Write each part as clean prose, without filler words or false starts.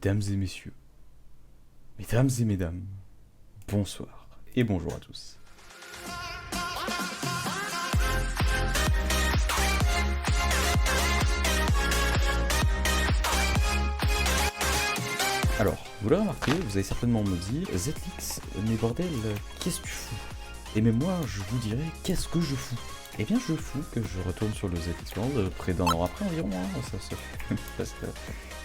Mesdames et messieurs, mesdames et mesdames, bonsoir et bonjour à tous. Alors, vous l'avez remarqué, vous avez certainement me dit ZLix, mais bordel, qu'est-ce que tu fous? Et même moi, je vous dirais, qu'est-ce que je fous? Eh bien, je fous que je retourne sur le ZLix World près d'un an après environ, hein,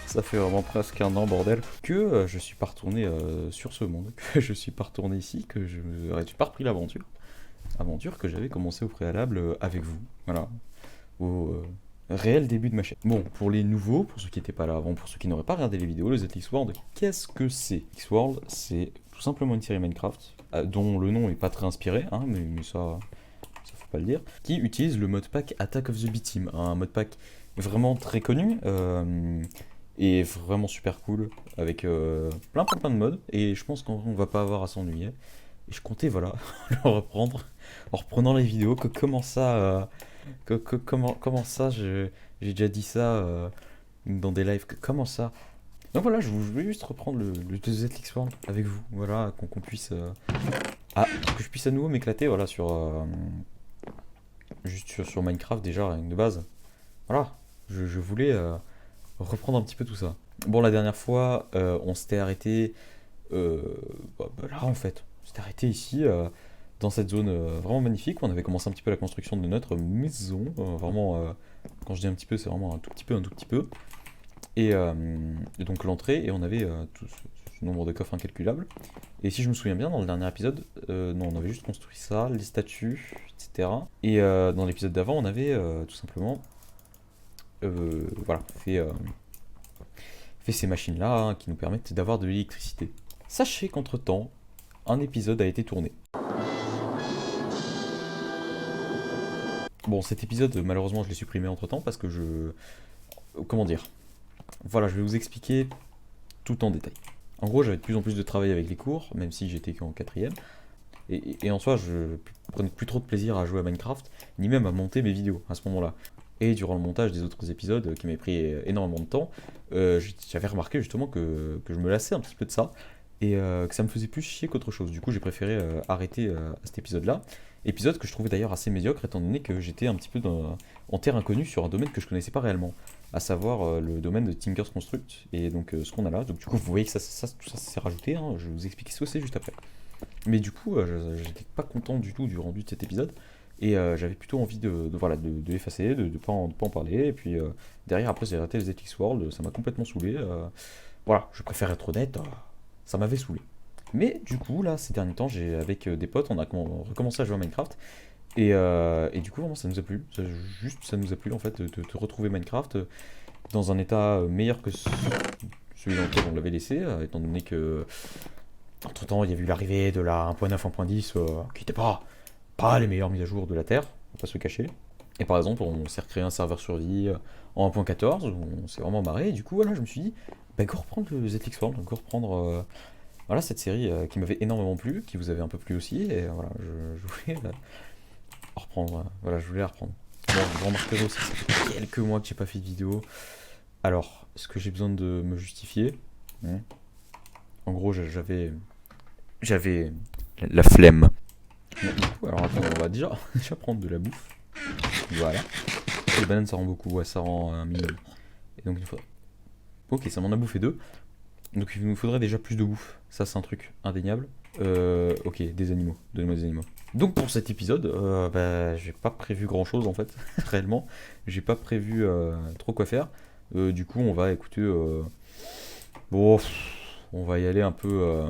ça fait vraiment presque un an, bordel, que je suis pas retourné sur ce monde, que je suis pas retourné ici, que je n'ai pas repris l'aventure. Aventure que j'avais commencé au préalable avec vous, voilà, au réel début de ma chaîne. Bon, pour les nouveaux, pour ceux qui n'étaient pas là avant, pour ceux qui n'auraient pas regardé les vidéos, le ZLix World, qu'est-ce que c'est? ZLix World, c'est tout simplement une série Minecraft, dont le nom est pas très inspiré, hein, mais ça faut pas le dire, qui utilise le modpack Attack of the B-Team, un modpack vraiment très connu, et vraiment super cool, avec plein de modes, et je pense qu'on va pas avoir à s'ennuyer. Et je comptais, voilà, le reprendre, en reprenant les vidéos, comment ça, comment ça, j'ai déjà dit ça dans des lives, comment ça. Donc voilà, je voulais juste reprendre le ZLix World avec vous, voilà, qu'on puisse, que je puisse à nouveau m'éclater, voilà, juste sur Minecraft déjà, rien que de base. Voilà, je voulais reprendre un petit peu tout ça. Bon, la dernière fois, on s'était arrêté là en fait. On s'était arrêté ici, dans cette zone vraiment magnifique. On avait commencé un petit peu la construction de notre maison. Vraiment, quand je dis un petit peu, c'est vraiment un tout petit peu. Et donc l'entrée, et on avait tout ce nombre de coffres incalculable. Et si je me souviens bien, dans le dernier épisode, non, on avait juste construit ça, les statues, etc. Et dans l'épisode d'avant, on avait tout simplement voilà, fait ces machines-là hein, qui nous permettent d'avoir de l'électricité. Sachez qu'entre-temps, un épisode a été tourné. Bon, cet épisode, malheureusement, je l'ai supprimé entre-temps parce que comment dire? Voilà, je vais vous expliquer tout en détail. En gros, j'avais de plus en plus de travail avec les cours, même si j'étais qu'en quatrième. Et en soi, je prenais plus trop de plaisir à jouer à Minecraft, ni même à monter mes vidéos à ce moment-là. Et durant le montage des autres épisodes, qui m'avaient pris énormément de temps, j'avais remarqué justement que je me lassais un petit peu de ça, et que ça me faisait plus chier qu'autre chose. Du coup, j'ai préféré arrêter à cet épisode-là. Épisode que je trouvais d'ailleurs assez médiocre, étant donné que j'étais un petit peu en terre inconnue sur un domaine que je connaissais pas réellement, à savoir le domaine de Tinker's Construct, et donc ce qu'on a là. Donc du coup, vous voyez que tout ça s'est rajouté, hein, je vais vous expliquer ce que c'est juste après. Mais du coup, j'étais pas content du tout du rendu de cet épisode, et j'avais plutôt envie voilà, de l'effacer, de pas en parler, et puis derrière, après, j'ai raté les ZLix World, ça m'a complètement saoulé. Voilà, je préfère être honnête, ça m'avait saoulé. Mais du coup, là, ces derniers temps, avec des potes, on a recommencé à jouer à Minecraft, et du coup, vraiment, ça nous a plu. Ça nous a plu, en fait, de retrouver Minecraft dans un état meilleur que celui dans lequel on l'avait laissé, étant donné que entre temps, il y a eu l'arrivée de la 1.9, 1.10, qui n'était pas les meilleures mises à jour de la Terre, on va pas se le cacher. Et par exemple, on s'est recréé un serveur survie en 1.14, où on s'est vraiment marré, et du coup, voilà, je me suis dit, bah, go reprendre le ZLix World, go reprendre voilà, cette série qui m'avait énormément plu, qui vous avait un peu plu aussi, et voilà, je voulais reprendre, voilà, je voulais la reprendre. Bon, vous remarquerez aussi, ça fait quelques mois que j'ai pas fait de vidéo. Alors, est-ce que j'ai besoin de me justifier? En gros, j'avais la flemme. Bon, du coup, alors attends, on va déjà prendre de la bouffe. Voilà. Les bananes, ça rend beaucoup, ouais, ça rend un minimum. Et donc, il faudrait... Ok, ça m'en a bouffé 2. Donc, il nous faudrait déjà plus de bouffe. Ça, c'est un truc indéniable. Ok, des animaux. Donnez-moi des animaux. Donc, pour cet épisode, bah, j'ai pas prévu grand-chose, en fait, réellement. J'ai pas prévu trop quoi faire. Du coup, on va écouter... Bon, on va y aller un peu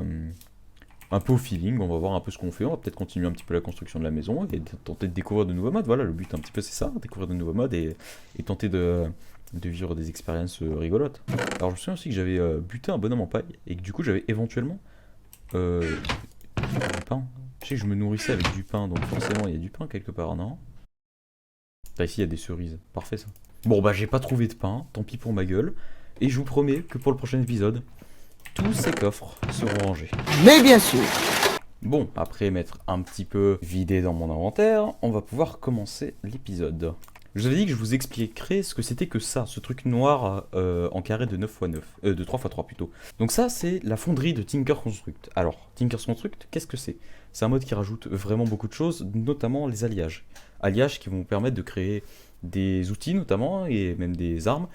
au feeling, on va voir un peu ce qu'on fait, on va peut-être continuer un petit peu la construction de la maison et tenter de découvrir de nouveaux modes. Voilà, le but un petit peu c'est ça, découvrir de nouveaux modes et tenter de vivre des expériences rigolotes. Alors je me souviens aussi que j'avais buté un bonhomme en paille et que du coup j'avais éventuellement du pain. Je sais que je me nourrissais avec du pain, donc forcément il y a du pain quelque part, non? Là ici il y a des cerises, parfait ça. Bon bah j'ai pas trouvé de pain, tant pis pour ma gueule, et je vous promets que pour le prochain épisode, tous ces coffres seront rangés. Mais bien sûr. Bon, après m'être un petit peu vidé dans mon inventaire, on va pouvoir commencer l'épisode. Je vous avais dit que je vous expliquerais ce que c'était que ça, ce truc noir en carré de 9x9, de 3x3 plutôt. Donc ça, c'est la fonderie de Tinker Construct. Alors, Tinker Construct, qu'est-ce que c'est? C'est un mode qui rajoute vraiment beaucoup de choses, notamment les alliages. Alliages qui vont vous permettre de créer des outils notamment, et même des armes,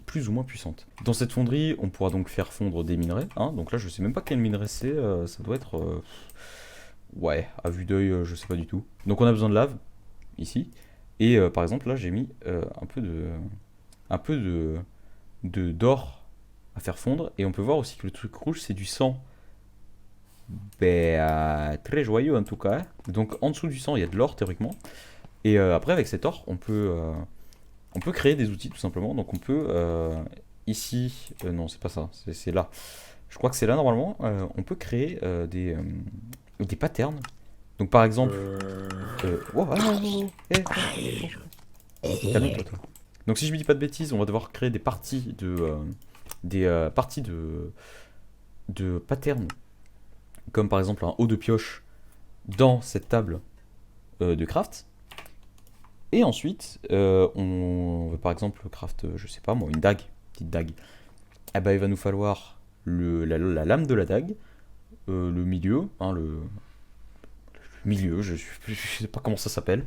plus ou moins puissantes. Dans cette fonderie, on pourra donc faire fondre des minerais. Hein, donc là, je sais même pas quel minerai c'est, ça doit être... ouais, à vue d'œil, je sais pas du tout. Donc on a besoin de lave, ici. Et par exemple, là, j'ai mis un peu d'or à faire fondre. Et on peut voir aussi que le truc rouge, c'est du sang. Ben, très joyeux en tout cas. Donc en dessous du sang, il y a de l'or théoriquement. Et après, avec cet or, on peut créer des outils tout simplement. Donc on peut, ici, non, c'est pas ça, c'est là. Je crois que c'est là normalement. On peut créer des patterns. Donc par exemple... wow, calme-toi, toi. Donc si je me dis pas de bêtises, on va devoir créer des parties de patterns, comme par exemple un haut de pioche dans cette table de craft. Et ensuite, on va par exemple craft, je sais pas moi, une dague, petite dague. Eh ben, il va nous falloir la lame de la dague, le milieu, hein, le milieu, je sais pas comment ça s'appelle,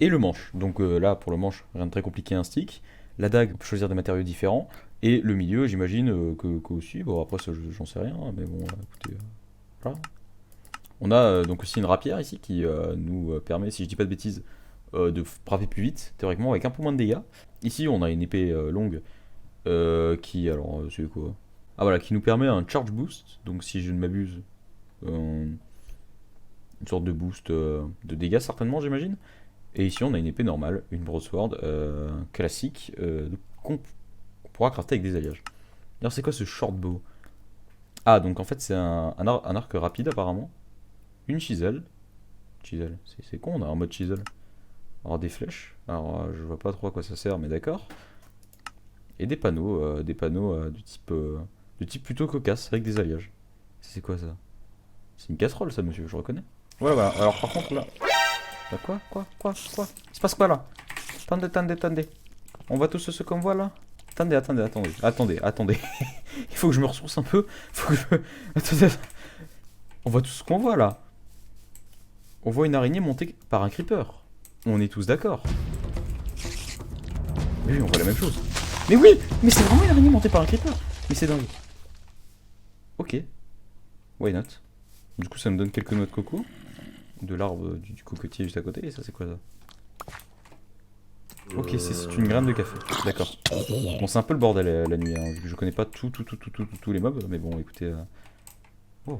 et le manche. Donc là, pour le manche, rien de très compliqué, un stick. La dague, on peut choisir des matériaux différents. Et le milieu, j'imagine que aussi, bon après ça, j'en sais rien, mais bon, écoutez, voilà. On a donc aussi une rapière ici qui nous permet, si je dis pas de bêtises, de frapper plus vite, théoriquement, avec un peu moins de dégâts. Ici, on a une épée longue qui, alors, c'est quoi? Ah voilà, qui nous permet un charge boost, donc si je ne m'abuse, une sorte de boost de dégâts certainement, j'imagine. Et ici, on a une épée normale, une broadsword classique qu'on pourra crafter avec des alliages. Alors, c'est quoi ce short bow? Ah, donc en fait, c'est un arc rapide apparemment. Une chisel. Chisel, c'est con, on a un mode chisel. Alors, des flèches. Alors, je vois pas trop à quoi ça sert, mais d'accord. Et des panneaux de type plutôt cocasse avec des alliages. C'est quoi ça? C'est une casserole, ça, monsieur, je reconnais. Voilà. Alors, par contre, là. Quoi? Il se passe quoi là? Attendez. On va tous se convoi là? Attendez. Il faut que je me ressource un peu. Attendez. On voit tout ce qu'on voit là. On voit une araignée montée par un creeper. On est tous d'accord. Mais oui, on voit la même chose. Mais oui! Mais c'est vraiment une araignée montée par un creeper. Mais c'est dingue. Ok. Why not? Du coup, ça me donne quelques noix de coco. De l'arbre du cocotier juste à côté. Et ça, c'est quoi ça? Ok, c'est une graine de café. D'accord. Bon, c'est un peu le bordel la nuit, hein, vu que je connais pas tous les mobs. Mais bon, écoutez... Oh.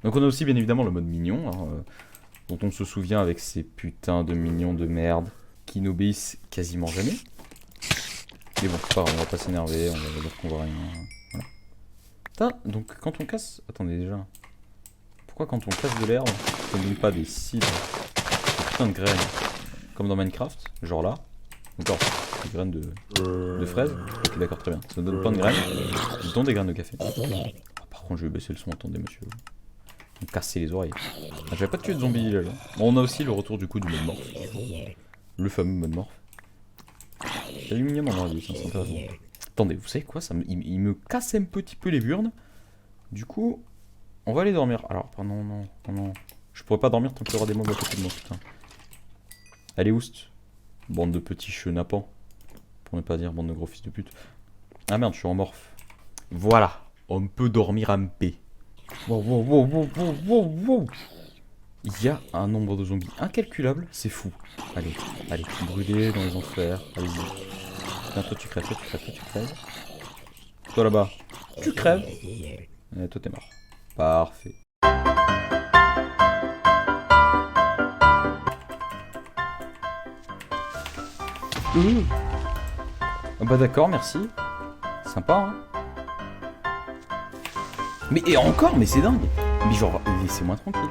Donc on a aussi bien évidemment le mode mignon, hein, dont on se souvient avec ces putains de mignons de merde qui n'obéissent quasiment jamais. Mais bon, c'est pas grave, on va pas s'énerver, on va dire qu'on voit rien. Voilà. Putain, donc quand on casse... Attendez déjà. Pourquoi quand on casse de l'herbe, ça ne donne pas des seeds, des putains de graines, comme dans Minecraft, genre là. Encore, des graines de fraises. Ok, d'accord, très bien. Ça me donne plein de graines, dont des graines de café. Ah, par contre, je vais baisser le son, attendez monsieur. Me casser les oreilles. Ah, j'avais pas tué de zombies là. Bon, on a aussi le retour du coup du mode morph. Le fameux mode morph. L'aluminium en radius, c'est intéressant. Attendez, vous savez quoi, il me casse un petit peu les burnes. Du coup, on va aller dormir. Alors, non. Je pourrais pas dormir tant qu'il y aura des mobs à côté de moi, putain. Allez, oust. Bande de petits chenapans. Pour ne pas dire bande de gros fils de pute. Ah merde, je suis en morph. Voilà, on peut dormir en paix. Wow. Il y a un nombre de zombies incalculable, c'est fou. Allez, brûlez dans les enfers, allez-y. Tiens, toi tu crèves. Toi là-bas, tu crèves. Et toi t'es mort. Parfait. Ah bah d'accord, merci. Sympa, hein. Mais et encore, mais c'est dingue. Mais genre, laissez-moi tranquille.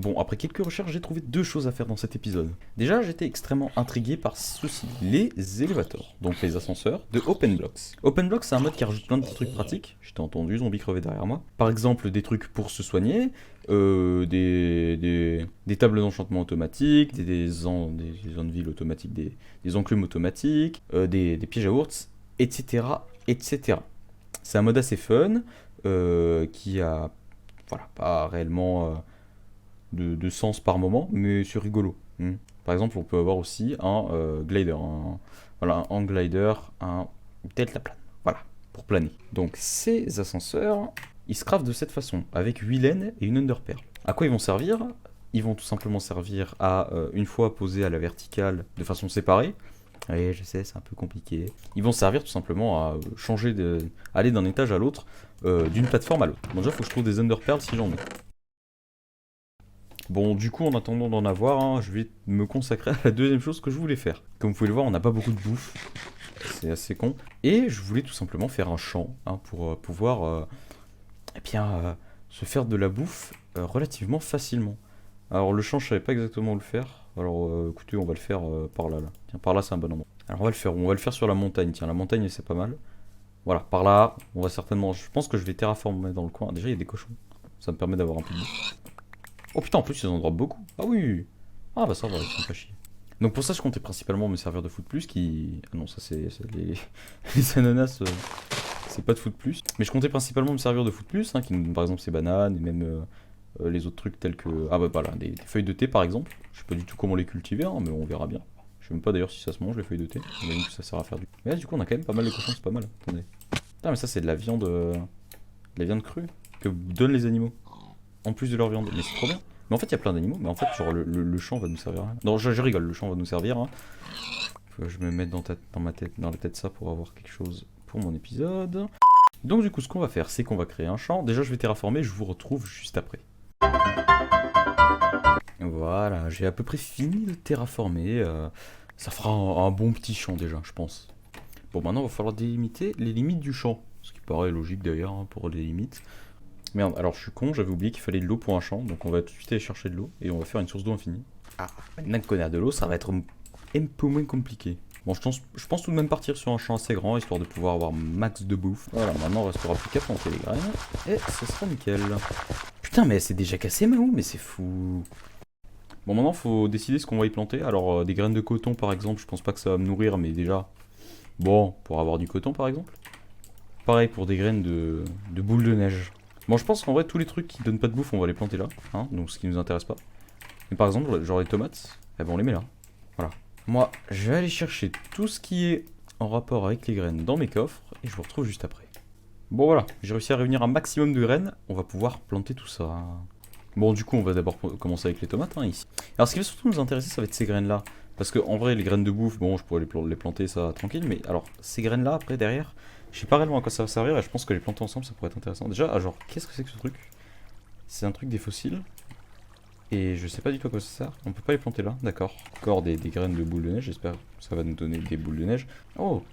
Bon, après quelques recherches, j'ai trouvé deux choses à faire dans cet épisode. Déjà, j'étais extrêmement intrigué par ceci, les élévateurs, donc les ascenseurs de OpenBlocks. OpenBlocks, c'est un mode qui rajoute plein de petits trucs pratiques. J'ai entendu zombie crever derrière moi. Par exemple, des trucs pour se soigner, des tables d'enchantement automatiques, des anvils automatiques, des enclumes automatiques, des pièges à ours, etc. etc. C'est un mode assez fun, qui a voilà, pas réellement de sens par moment, mais c'est rigolo. Par exemple, on peut avoir aussi un glider, voilà, un hang glider, un deltaplane, voilà, pour planer. Donc ces ascenseurs, ils se craftent de cette façon, avec 8 laines et une underpearl. À quoi ils vont servir? Ils vont tout simplement servir à, une fois posés à la verticale de façon séparée, oui, je sais, c'est un peu compliqué. Ils vont servir tout simplement à aller d'un étage à l'autre, d'une plateforme à l'autre. Bon, déjà, faut que je trouve des underpearls si j'en ai. Bon, du coup, en attendant d'en avoir, hein, je vais me consacrer à la deuxième chose que je voulais faire. Comme vous pouvez le voir, on n'a pas beaucoup de bouffe. C'est assez con. Et je voulais tout simplement faire un champ, hein, pour pouvoir se faire de la bouffe relativement facilement. Alors, le champ, je savais pas exactement où le faire. Alors, écoutez, on va le faire par là, là. Tiens, par là, c'est un bon endroit. Alors, on va le faire où? On va le faire sur la montagne. Tiens, la montagne, c'est pas mal. Voilà, par là, on va certainement... Je pense que je vais terraformer dans le coin. Déjà, il y a des cochons. Ça me permet d'avoir un peu de bouffe. Oh putain, en plus ils en drop beaucoup. Ah oui. Ah bah ça va, ils sont pas chier. Donc pour ça, je comptais principalement me servir de Food Plus qui... Ah non, ça c'est les... les ananas, c'est pas de Food Plus. Mais je comptais principalement me servir de Food Plus, hein, qui nous donne par exemple ces bananes et même les autres trucs tels que... Ah bah voilà, des feuilles de thé par exemple. Je sais pas du tout comment les cultiver, hein, mais on verra bien. Je sais même pas d'ailleurs si ça se mange les feuilles de thé. On a vu que ça sert à faire du... Mais là du coup on a quand même pas mal de cochons, c'est pas mal. Attendez. Putain mais ça c'est de la viande... de la viande crue que donnent les animaux. En plus de leur viande. Mais c'est trop bien. Mais en fait, il y a plein d'animaux. Mais en fait, genre, le champ va nous servir à rien. Non, je rigole, le champ va nous servir. Hein. Faut que je me mette dans la tête ça pour avoir quelque chose pour mon épisode. Donc, du coup, ce qu'on va faire, c'est qu'on va créer un champ. Déjà, je vais terraformer. Je vous retrouve juste après. Voilà, j'ai à peu près fini de terraformer. Ça fera un bon petit champ déjà, je pense. Bon, maintenant, il va falloir délimiter les limites du champ. Ce qui paraît logique d'ailleurs, hein, pour les limites. Merde, alors je suis con, j'avais oublié qu'il fallait de l'eau pour un champ, donc on va tout de suite aller chercher de l'eau et on va faire une source d'eau infinie. Ah, maintenant qu'on a de l'eau, ça va être un peu moins compliqué. Bon, je pense tout de même partir sur un champ assez grand, histoire de pouvoir avoir max de bouffe. Voilà, maintenant on restera plus qu'à planter les graines, et ce sera nickel. Putain, mais c'est déjà cassé ma houe, mais c'est fou. Bon, maintenant faut décider ce qu'on va y planter. Alors, des graines de coton par exemple, je pense pas que ça va me nourrir, mais déjà, bon, pour avoir du coton par exemple. Pareil pour des graines de boules de neige. Bon, je pense qu'en vrai, tous les trucs qui donnent pas de bouffe, on va les planter là, hein, donc ce qui nous intéresse pas. Mais par exemple, genre les tomates, eh ben on les met là. Voilà. Moi, je vais aller chercher tout ce qui est en rapport avec les graines dans mes coffres, et je vous retrouve juste après. Bon voilà, j'ai réussi à réunir un maximum de graines, on va pouvoir planter tout ça. Bon, du coup, on va d'abord commencer avec les tomates, hein, ici. Alors, ce qui va surtout nous intéresser, ça va être ces graines-là. Parce que, en vrai, les graines de bouffe, bon, je pourrais les planter, ça, tranquille, mais alors, ces graines-là, après, derrière... Je sais pas réellement à quoi ça va servir et je pense que les planter ensemble ça pourrait être intéressant. Déjà, genre, qu'est-ce que c'est que ce truc? C'est un truc des fossiles. Et je sais pas du tout à quoi ça sert. On peut pas les planter là, d'accord. Encore des graines de boules de neige, j'espère que ça va nous donner des boules de neige. Oh,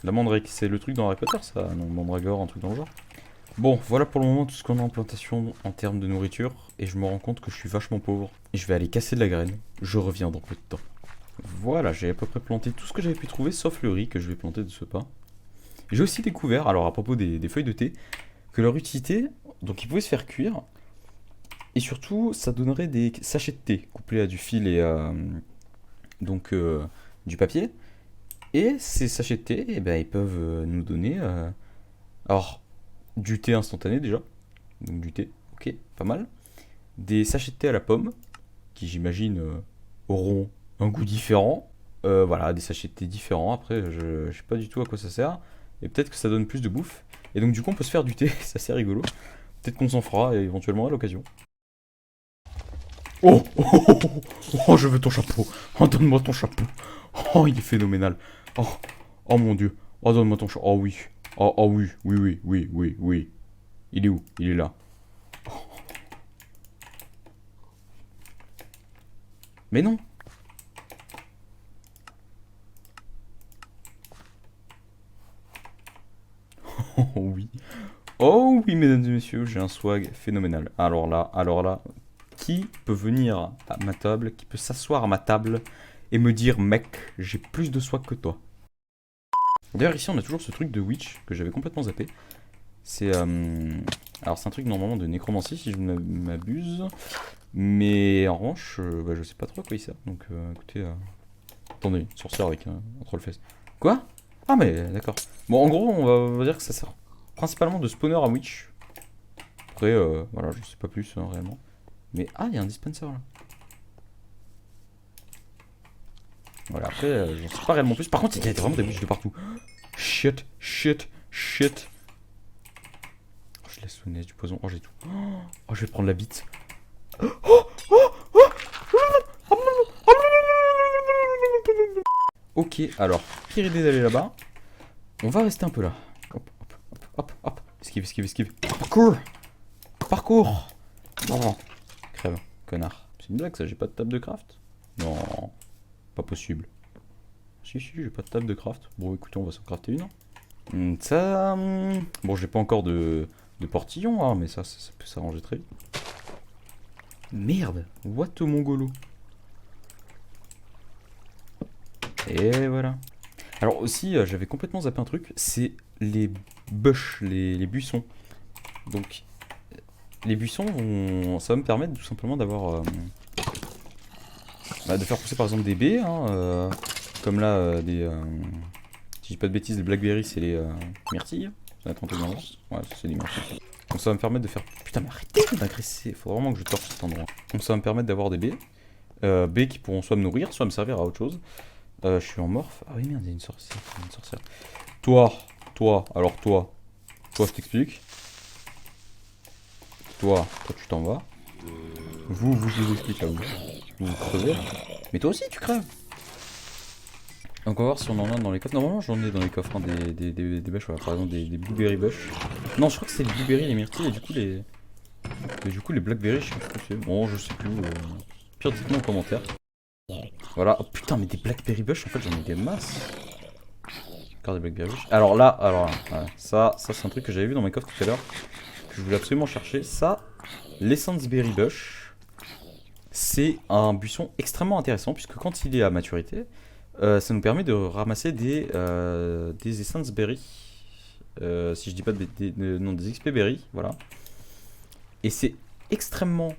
la mandrake, c'est le truc dans Harry Potter ça? Non, mandragore, un truc dans le genre. Bon, voilà pour le moment tout ce qu'on a en plantation en termes de nourriture. Et je me rends compte que je suis vachement pauvre. Et je vais aller casser de la graine. Je reviens dans peu de temps. Voilà, j'ai à peu près planté tout ce que j'avais pu trouver, sauf le riz que je vais planter de ce pas. J'ai aussi découvert, alors à propos des feuilles de thé, que leur utilité, donc ils pouvaient se faire cuire, et surtout ça donnerait des sachets de thé couplés à du fil et du papier. Et ces sachets de thé, eh ben, ils peuvent nous donner alors du thé instantané déjà, donc du thé, ok, pas mal. Des sachets de thé à la pomme, qui j'imagine auront un goût différent. Voilà, des sachets de thé différents, après je sais pas du tout à quoi ça sert. Et peut-être que ça donne plus de bouffe. Et donc du coup on peut se faire du thé, c'est assez rigolo. Peut-être qu'on s'en fera éventuellement à l'occasion. Oh, oh, oh, oh, oh, oh, je veux ton chapeau. Oh, donne-moi ton chapeau. Oh, il est phénoménal. Oh, oh mon dieu. Oh, donne-moi ton chapeau. Oh oui. Oh, oh oui, oui, oui, oui, oui, oui. Il est où? Il est là. Oh. Mais non. Oh oui. Oh oui, mesdames et messieurs, j'ai un swag phénoménal. Alors là, qui peut venir à ma table, qui peut s'asseoir à ma table et me dire, mec, j'ai plus de swag que toi. D'ailleurs, ici, on a toujours ce truc de witch que j'avais complètement zappé. C'est alors c'est un truc normalement de nécromancie si je ne m'abuse. Mais en revanche, bah, je sais pas trop à quoi il sert. Donc écoutez, attendez, une sorcière avec un troll face. Quoi? Ah mais d'accord. Bon en gros on va dire que ça sert principalement de spawner à witch. Après voilà, je sais pas plus réellement. Mais ah il y a un dispenser là. Voilà, après j'en sais pas réellement plus. Par contre il y a vraiment des witch de partout. Shit, shit, shit. Je laisse le nez du poison. Oh j'ai tout. Oh je vais prendre la bite. Ok, alors, pire idée d'aller là-bas. On va rester un peu là. Hop, hop, hop, hop, hop. Esquive, esquive, esquive. Parcours. Parcours. Oh. Crève, connard. C'est une blague ça, j'ai pas de table de craft? Non, pas possible. Si, si, j'ai pas de table de craft. Bon, écoutez, on va s'en crafter une. Ça... Bon, j'ai pas encore de portillon, hein, mais ça peut s'arranger très vite. Merde, what au mongolo. Et voilà. Alors aussi, j'avais complètement zappé un truc, c'est les bush, les buissons. Donc, les buissons, ça va me permettre tout simplement d'avoir... de faire pousser par exemple des baies, hein, comme là, des... si je dis pas de bêtises, les blackberries, c'est les myrtilles. Ça va être un peu moins. Ouais, c'est des myrtilles. Donc ça va me permettre de faire... Putain, mais arrêtez d'agresser, faut vraiment que je torche cet endroit. Donc ça va me permettre d'avoir des baies. Baies qui pourront soit me nourrir, soit me servir à autre chose. Je suis en morph. Ah oui merde, il y a une sorcière. Toi, je t'explique. Toi, tu t'en vas. Vous, je vous explique à vous. Vous crevez. Mais toi aussi tu crèves. Donc on va voir si on en a dans les coffres. Normalement j'en ai dans les coffres, hein, des bûches, voilà, par exemple des blueberry bush. Non, je crois que c'est les blueberry, les myrtilles, et du coup les blackberry, je sais plus ce que c'est. Bon, je sais plus. Pire, dites-moi en commentaire. Voilà. Oh putain, mais des blackberry bush, en fait j'en ai des masses. Encore des blackberry bush. Alors là, ouais, ça c'est un truc que j'avais vu dans mes coffres tout à l'heure, que je voulais absolument chercher. Ça, l'essence berry bush, c'est un buisson extrêmement intéressant, puisque quand il est à maturité, ça nous permet de ramasser des essence berry. Si je dis pas non, des XP berry, voilà. Et c'est extrêmement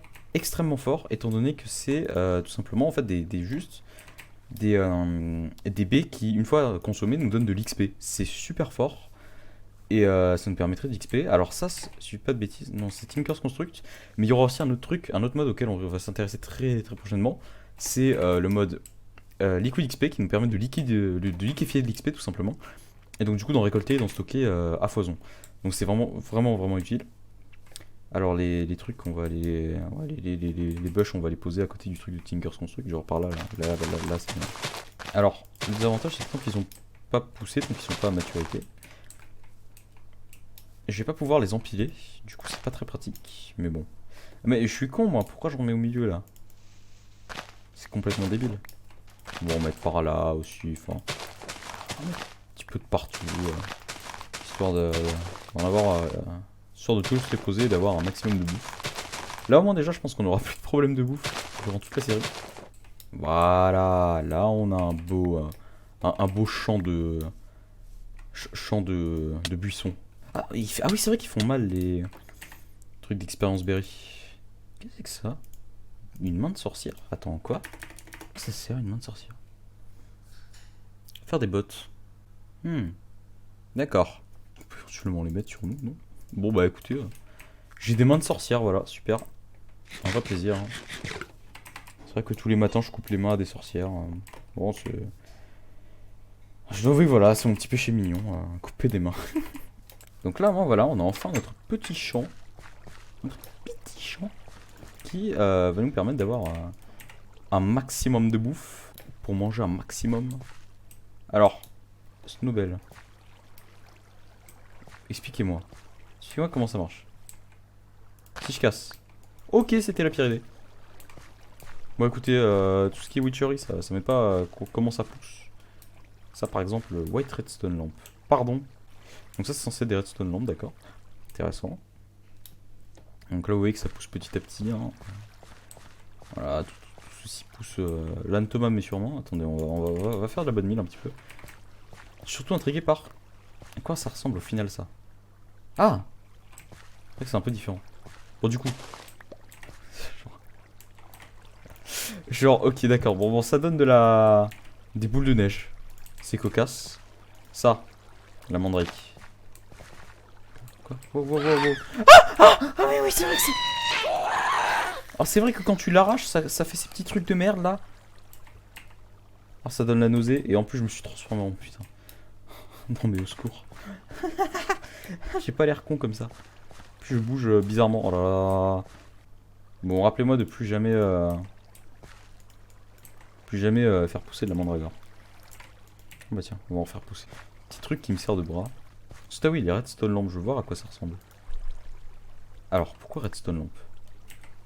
fort, étant donné que c'est tout simplement en fait des baies qui, une fois consommées, nous donnent de l'XP. C'est super fort. Et ça nous permettrait d'XP. Alors ça, si je dis pas de bêtises, non, c'est Tinker's Construct. Mais il y aura aussi un autre truc, un autre mode auquel on va s'intéresser très prochainement. C'est le mode Liquid XP qui nous permet de liquéfier de l'XP tout simplement. Et donc du coup d'en récolter et d'en stocker à foison. Donc c'est vraiment utile. Alors les trucs, on va les bush, on va les poser à côté du truc de Tinker's Construct, genre par là, là c'est bien. Alors, le désavantage c'est qu'ils ont pas poussé, donc ils sont pas à maturité. Je vais pas pouvoir les empiler, du coup c'est pas très pratique, mais bon. Mais je suis con moi, pourquoi je remets au milieu là? C'est complètement débile. Bon, mettre par là aussi, enfin... un petit peu de partout, histoire d'en avoir... Histoire de tous les poser et d'avoir un maximum de bouffe. Là au moins déjà je pense qu'on aura plus de problème de bouffe durant toute la série. Voilà, là on a un beau champ de buissons. Ah oui c'est vrai qu'ils font mal les trucs d'expérience berry. Qu'est-ce que c'est que ça? Une main de sorcière? Attends, quoi? Ça sert une main de sorcière? Faire des bottes. D'accord. On peut éventuellement les mettre sur nous, non? Bon bah écoutez, j'ai des mains de sorcière, voilà, super. Un vrai plaisir. Hein. C'est vrai que tous les matins je coupe les mains à des sorcières. Bon c'est... Je dois avouer, voilà, c'est mon petit péché mignon, couper des mains. Donc là, voilà, on a enfin notre petit champ. Notre petit champ. Qui va nous permettre d'avoir un maximum de bouffe. Pour manger un maximum. Alors, Snowbell. Expliquez-moi. Expliquez-moi comment ça marche. Si je casse. Ok, c'était la pire idée. Bon écoutez, tout ce qui est witchery, ça met pas comment ça pousse. Ça par exemple, white redstone lamp. Pardon. Donc ça c'est censé être des redstone lamp, d'accord. Intéressant. Donc là vous voyez que ça pousse petit à petit. Hein. Voilà, tout ceci pousse l'âne Thomas, mais sûrement. Attendez, on va faire de la bonne mine un petit peu. Je suis surtout intrigué par... À quoi ça ressemble au final, ça? Ah! C'est vrai que c'est un peu différent. Bon, du coup... Genre, ok, d'accord. Bon, ça donne de la... Des boules de neige. C'est cocasse. Ça, la mandrake. Quoi? Wow. Ah oui, c'est vrai que c'est... Alors c'est vrai que quand tu l'arraches, ça fait ces petits trucs de merde là. Alors ça donne la nausée et en plus je me suis transformé en putain. Non mais au secours. J'ai pas l'air con comme ça. Puis je bouge bizarrement. Oh là là. Bon, rappelez-moi de plus jamais faire pousser de la mandragore. Bah tiens, on va en faire pousser. Petit truc qui me sert de bras. Ah oui, les redstone lamp, je veux voir à quoi ça ressemble. Alors, pourquoi redstone lamp?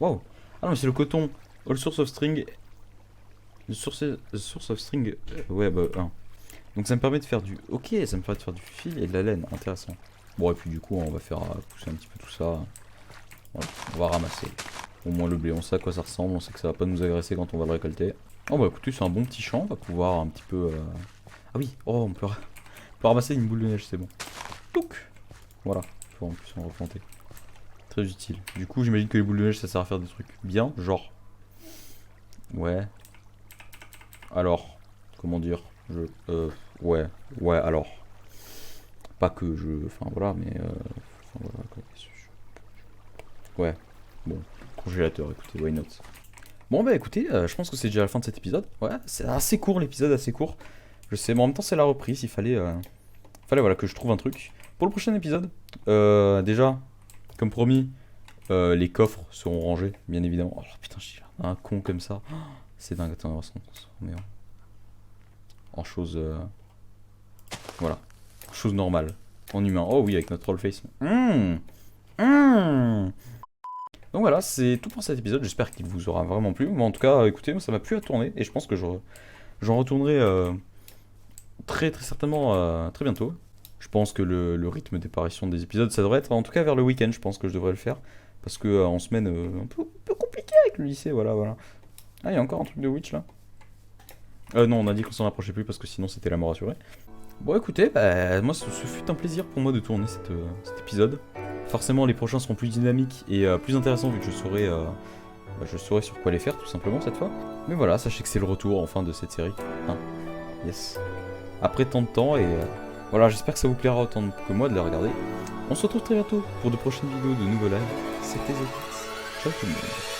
Wow. Ah non mais c'est le coton. All source of string. The source of string. Ouais bah 1. Donc ça me permet de faire du... Ok, ça me permet de faire du fil et de la laine. Intéressant. Bon et puis du coup on va faire pousser un petit peu tout ça. Voilà, on va ramasser. Au moins le blé, on sait à quoi ça ressemble. On sait que ça va pas nous agresser quand on va le récolter. Oh bah écoutez, c'est un bon petit champ. On va pouvoir un petit peu... Ah oui, oh on peut ramasser une boule de neige, c'est bon. Touc. Voilà, faut en plus en replanter. Très utile. Du coup j'imagine que les boules de neige ça sert à faire des trucs bien, genre... Ouais. Alors, comment dire, ouais, alors. Pas que je... Enfin voilà, mais... Enfin, voilà, quoi. Ouais, bon, congélateur, écoutez, why not. Bon bah écoutez, je pense que c'est déjà la fin de cet épisode. Ouais, c'est assez court l'épisode, assez court. Je sais, mais en même temps c'est la reprise, il fallait voilà, que je trouve un truc. Pour le prochain épisode, déjà, comme promis, les coffres seront rangés, bien évidemment. Oh putain, je suis un con comme ça. C'est dingue, attends, on va se transformer en chose... voilà, chose normale, en humain. Oh oui, avec notre troll face. Donc voilà, c'est tout pour cet épisode, j'espère qu'il vous aura vraiment plu. Mais en tout cas, écoutez, moi ça m'a plu à tourner, et je pense que j'en retournerai très certainement très bientôt. Je pense que le rythme d'apparition des épisodes, ça devrait être en tout cas vers le week-end, je pense que je devrais le faire. Parce que en semaine, un peu compliqué avec le lycée, voilà. Ah, il y a encore un truc de Witch là. Non, on a dit qu'on s'en approchait plus parce que sinon c'était la mort assurée. Bon écoutez, bah, moi ce fut un plaisir pour moi de tourner cet épisode. Forcément les prochains seront plus dynamiques et plus intéressants vu que je saurai sur quoi les faire tout simplement cette fois. Mais voilà, sachez que c'est le retour enfin de cette série. Hein, yes. Après tant de temps et voilà, j'espère que ça vous plaira autant que moi de la regarder. On se retrouve très bientôt pour de prochaines vidéos de nouveaux lives. C'était Zetix. Ciao tout le monde.